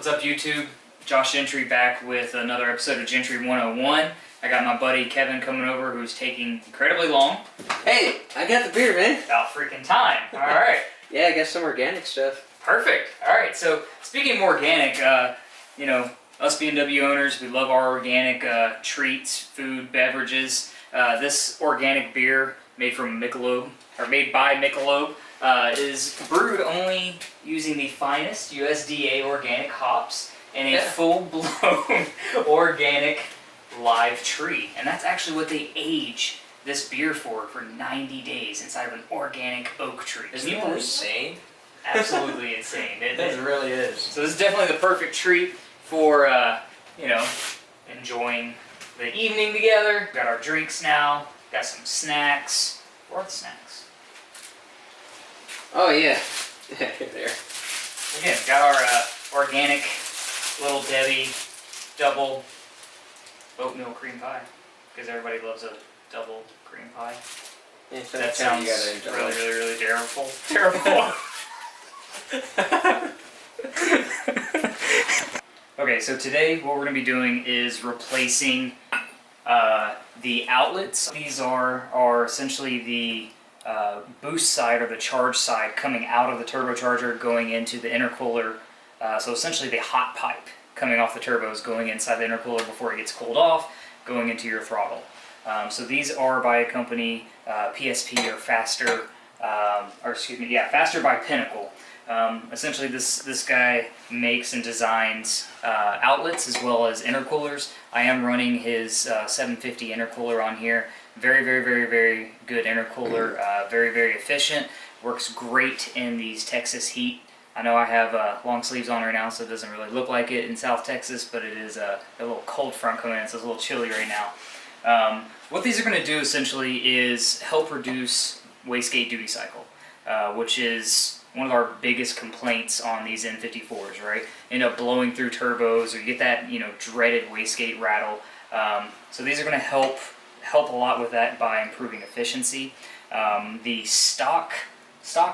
up, YouTube? Josh Gentry back with another episode of Gentry 101. I got my buddy Kevin coming over, who's taking incredibly long. Hey, I got the beer, man. About freaking time. All right. Yeah, I got some organic stuff. Perfect. All right. So speaking of organic, you know, us BMW owners, we love our organic treats, food, beverages. This organic beer made from Michelob, or made by Michelob, is brewed only using the finest USDA organic hops and a full-blown organic live tree. And that's actually what they age this beer for 90 days inside of an organic oak tree. Isn't that insane? Absolutely insane. It really is. So this is definitely the perfect treat for, you know, enjoying the evening together. Got our drinks now. Got some snacks. Where are the snacks? Oh yeah, there. Again, got our organic Little Debbie double oatmeal cream pie, because everybody loves a double cream pie. Yeah, that sounds really terrible. Terrible. Okay, so today what we're going to be doing is replacing the outlets. These are essentially the boost side or the charge side coming out of the turbocharger going into the intercooler. So essentially the hot pipe coming off the turbos going inside the intercooler before it gets cooled off, going into your throttle. So these are by a company, PSP or Faster, Faster By Pinnacle. Essentially this guy makes and designs outlets as well as intercoolers. I am running his 750 intercooler on here. Very good intercooler, very efficient. Works great in these Texas heat. I know I have long sleeves on right now, so it doesn't really look like it in South Texas, but it is a little cold front coming in, so it's a little chilly right now. What these are going to do essentially is help reduce wastegate duty cycle, which is one of our biggest complaints on these N54s, right? End up blowing through turbos, or you get that, you know, dreaded wastegate rattle. So these are going to help a lot with that by improving efficiency. The stock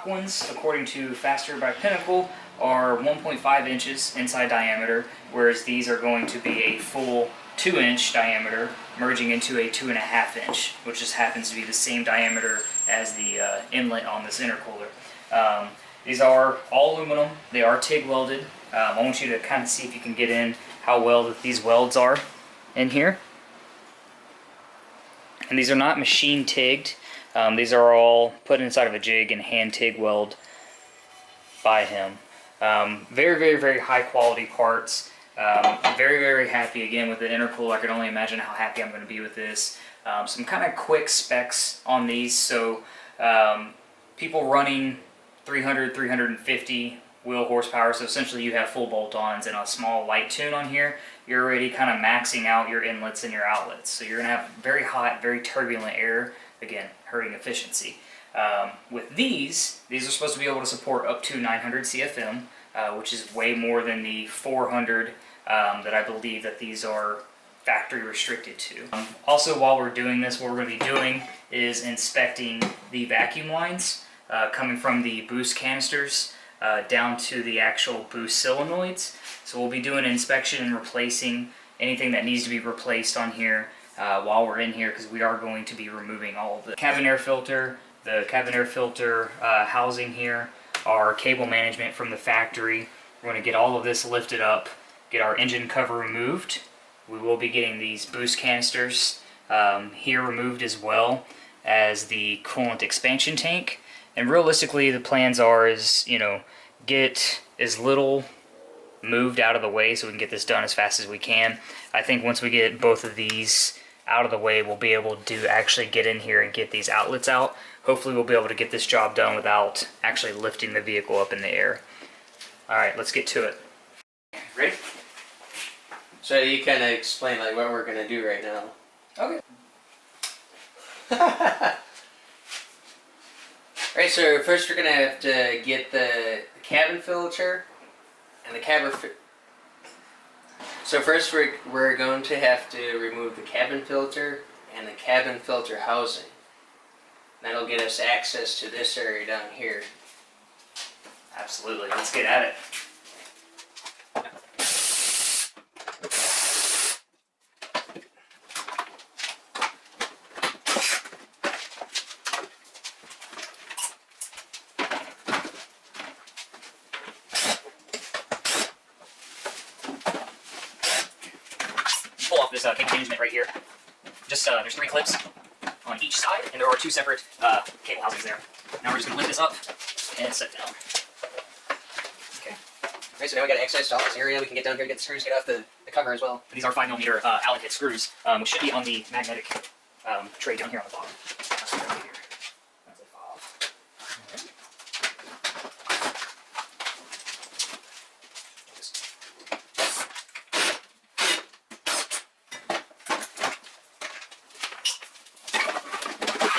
ones, according to Faster by Pinnacle, are 1.5 inches inside diameter, whereas these are going to be a full 2-inch diameter, merging into a 2.5 inch, which just happens to be the same diameter as the inlet on this intercooler. These are all aluminum. They are TIG welded. I want you to kind of see if you can get in how well that these welds are in here. And these are not machine tigged. These are all put inside of a jig and hand TIG weld by him. Very high quality parts. Very happy again with the intercooler. I can only imagine how happy I'm going to be with this. Some kind of quick specs on these. So people running 300, 350 wheel horsepower, so essentially you have full bolt-ons and a small light tune on here, you're already kind of maxing out your inlets and your outlets. So you're going to have very hot, very turbulent air, again, hurting efficiency. With these are supposed to be able to support up to 900 CFM, which is way more than the 400 that I believe that these are factory restricted to. Also, while we're doing this, what we're going to be doing is inspecting the vacuum lines coming from the boost canisters down to the actual boost solenoids. So we'll be doing an inspection and replacing anything that needs to be replaced on here while we're in here, because we are going to be removing all of the cabin air filter, housing here, our cable management from the factory. We're going to get all of this lifted up, get our engine cover removed. We will be getting these boost canisters here removed, as well as the coolant expansion tank. And realistically, the plans are get as little moved out of the way so we can get this done as fast as we can. I think once we get both of these out of the way, we'll be able to actually get in here and get these outlets out. Hopefully we'll be able to get this job done without actually lifting the vehicle up in the air. Alright, let's get to it. Ready? So you kind of explain like what we're going to do right now. Okay. Alright, so first we're going to have to get the cabin filter and the cabin. So first we're going to have to remove the cabin filter and the cabin filter housing. That'll get us access to this area down here. Absolutely. Let's get at it. off this cable management right here. Just there's 3 clips on each side, and there are 2 separate cable housings there. Now we're just going to lift this up and set it down. Okay. Alright, so now we got access to all this area. We can get down here, get the screws, get off the cover as well. These are 5mm Allen kit screws, which should be on the magnetic tray down here on the bottom. That's right here. That's it off.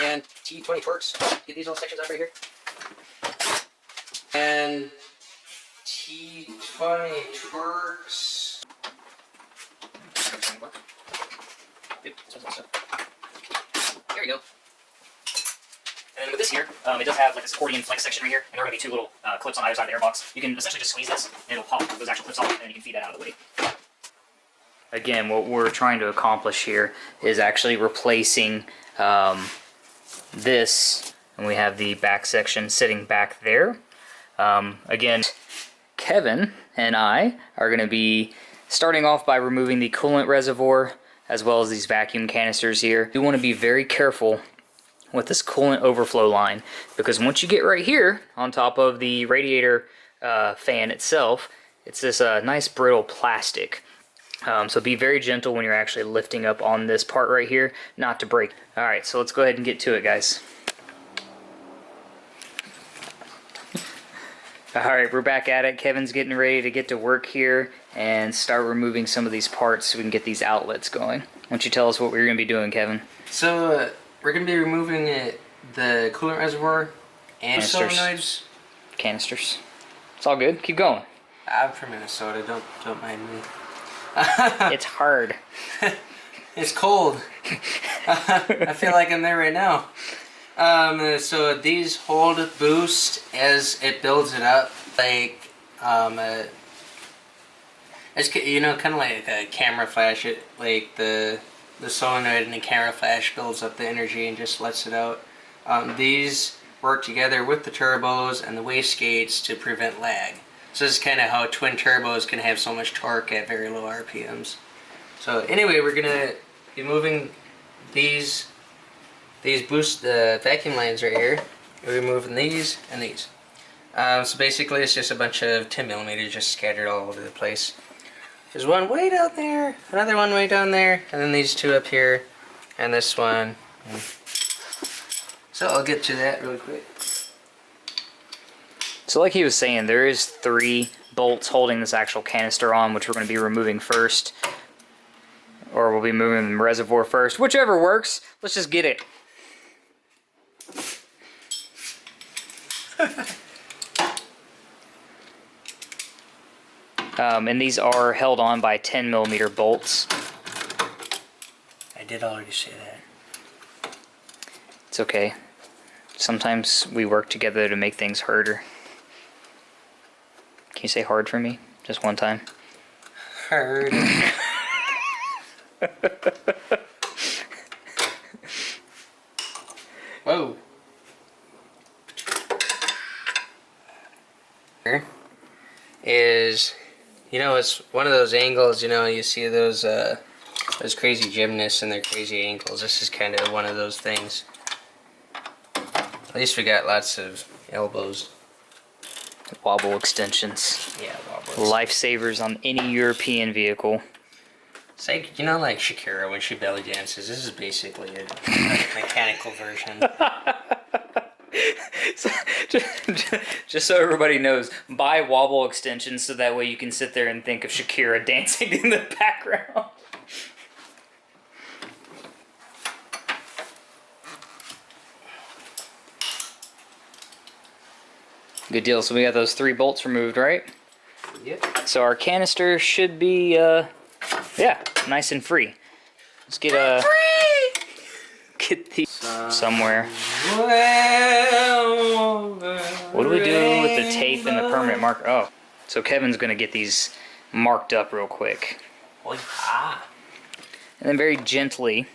And T20 Twerks. Get these little sections out right here. And T20 Twerks. There you go. And with this here, it does have like this accordion flex section right here, and there are going to be 2 little clips on either side of the airbox. You can essentially just squeeze this, and it'll pop those actual clips off, and you can feed that out of the way. Again, what we're trying to accomplish here is actually replacing this, and we have the back section sitting back there. Again, Kevin and I are going to be starting off by removing the coolant reservoir as well as these vacuum canisters here. You want to be very careful with this coolant overflow line, because once you get right here on top of the radiator fan itself, it's this nice brittle plastic. So be very gentle when you're actually lifting up on this part right here, not to break. Alright, so let's go ahead and get to it, guys. Alright, we're back at it. Kevin's getting ready to get to work here and start removing some of these parts so we can get these outlets going. Why don't you tell us what we're going to be doing, Kevin? So, we're going to be removing the coolant reservoir and solenoids. Canisters. It's all good. Keep going. I'm from Minnesota. Don't mind me. It's hard. It's cold. I feel like I'm there right now. So these hold boost as it builds it up, like it's, you know, kind of like a camera flash. It like the solenoid and the camera flash builds up the energy and just lets it out. These work together with the turbos and the wastegates to prevent lag. So this is kind of how twin turbos can have so much torque at very low RPMs. So anyway, we're gonna be moving these boost vacuum lines right here. We're moving these and these. So basically, it's just a bunch of 10mm just scattered all over the place. There's one way down there, another one way down there, and then these 2 up here, and this one. So I'll get to that really quick. So like he was saying, there is 3 bolts holding this actual canister on, which we're going to be removing first. Or we'll be moving the reservoir first. Whichever works. Let's just get it. And these are held on by 10mm bolts. I did already say that. It's okay. Sometimes we work together to make things harder. Can you say hard for me? Just one time. Hard. Whoa. Here is, you know, it's one of those angles, you know, you see those crazy gymnasts and their crazy ankles. This is kind of one of those things. At least we got lots of elbows. Wobble extensions. Yeah, wobbles. Lifesavers on any European vehicle. It's like, you know, like Shakira when she belly dances. This is basically a mechanical version. So, just so everybody knows, buy wobble extensions so that way you can sit there and think of Shakira dancing in the background. Good deal. So we got those 3 bolts removed, right? Yep. So our canister should be, yeah, nice and free. Let's get get these somewhere. What do we do with the tape and the permanent marker? Oh, so Kevin's gonna get these marked up real quick. And then very gently,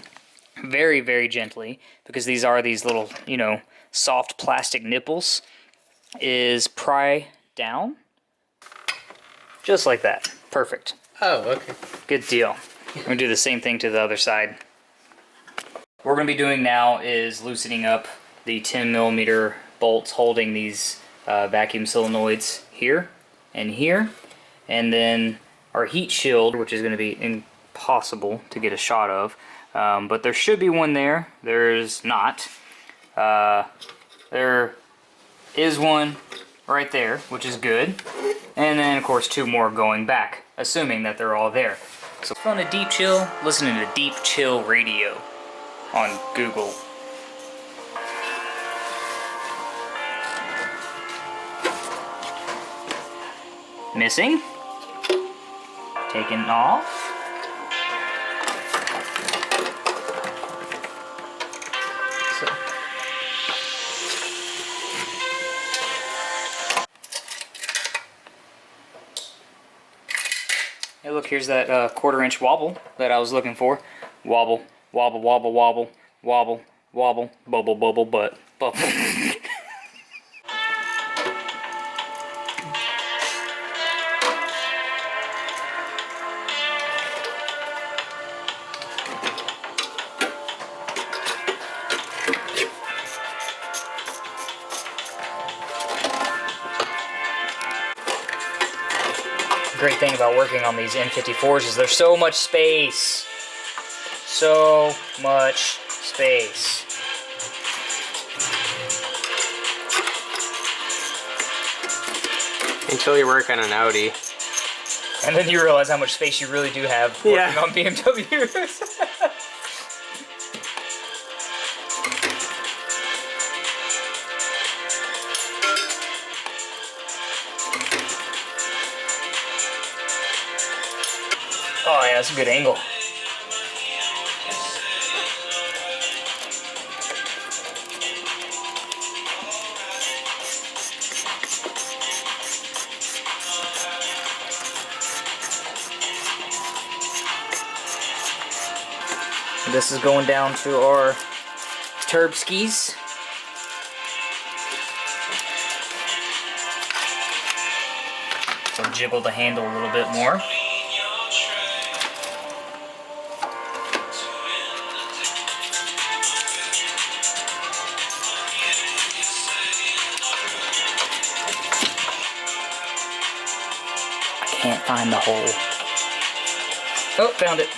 very gently, because these are these little, you know, soft plastic nipples, is pry down. Just like that. Perfect. Oh, okay. Good deal. I'm gonna do the same thing to the other side. What we're gonna be doing now is loosening up the 10mm bolts holding these vacuum solenoids here and here, and then our heat shield, which is gonna be impossible to get a shot of, but there should be one there. There's not. There is one right there, which is good, and then of course 2 more going back, assuming that they're all there. So on a deep chill, listening to Deep Chill Radio on Google. Missing. Taken off. So. Hey, look, here's that 1/4-inch wobble that I was looking for. Wobble, wobble, wobble, wobble, wobble, wobble, bubble, bubble, butt, bubble. Great thing about working on these N54s is there's so much space. So much space. Until you work on an Audi. And then you realize how much space you really do have working on BMWs. Oh yeah, that's a good angle. This is going down to our turb skis. So jiggle the handle a little bit more. Can't find the hole. Oh, found it.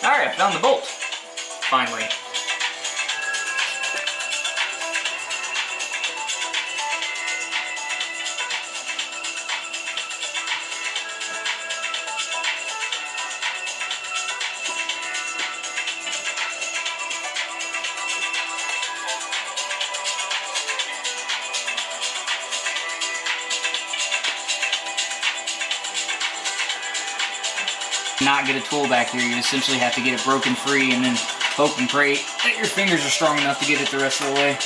Alright, I found the bolt. Finally. Not get a tool back here, you essentially have to get it broken free and then hope and pray that your fingers are strong enough to get it the rest of the way.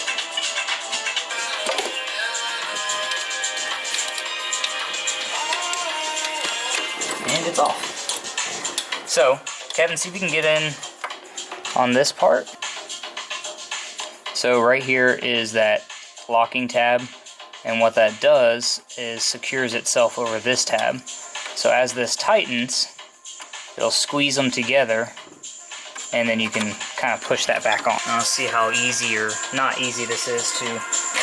And it's off. So, Kevin, see if you can get in on this part. So right here is that locking tab, and what that does is secures itself over this tab. So as this tightens, it'll squeeze them together, and then you can kind of push that back on. And I'll see how easy or not easy this is to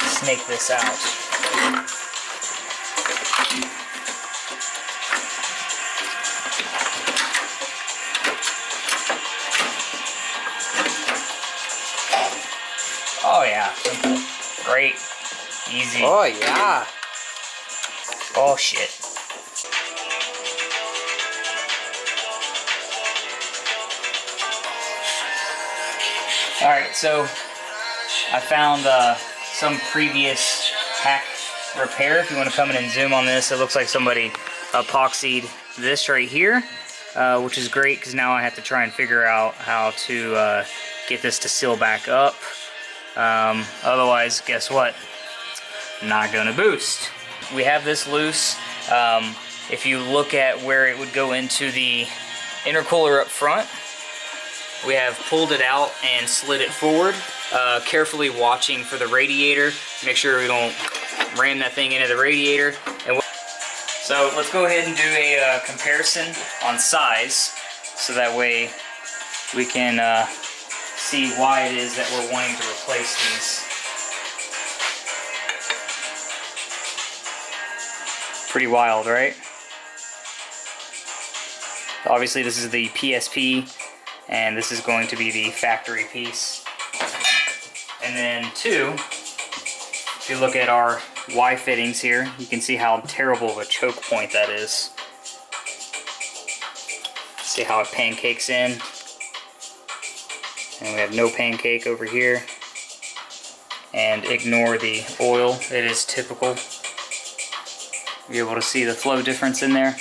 snake this out. Oh yeah, simple, great, easy. Oh yeah. Oh shit. Alright, so I found some previous hack repair. If you want to come in and zoom on this, it looks like somebody epoxied this right here, which is great because now I have to try and figure out how to get this to seal back up. Otherwise, guess what? Not gonna boost. We have this loose. If you look at where it would go into the intercooler up front, we have pulled it out and slid it forward. carefully watching for the radiator. Make sure we don't ram that thing into the radiator. And so let's go ahead and do a comparison on size, so that way we can see why it is that we're wanting to replace these. Pretty wild, right? Obviously this is the PSP, and this is going to be the factory piece. And then two, if you look at our Y fittings here, you can see how terrible of a choke point that is. See how it pancakes in. And we have no pancake over here. And ignore the oil, it is typical. You're able to see the flow difference in there.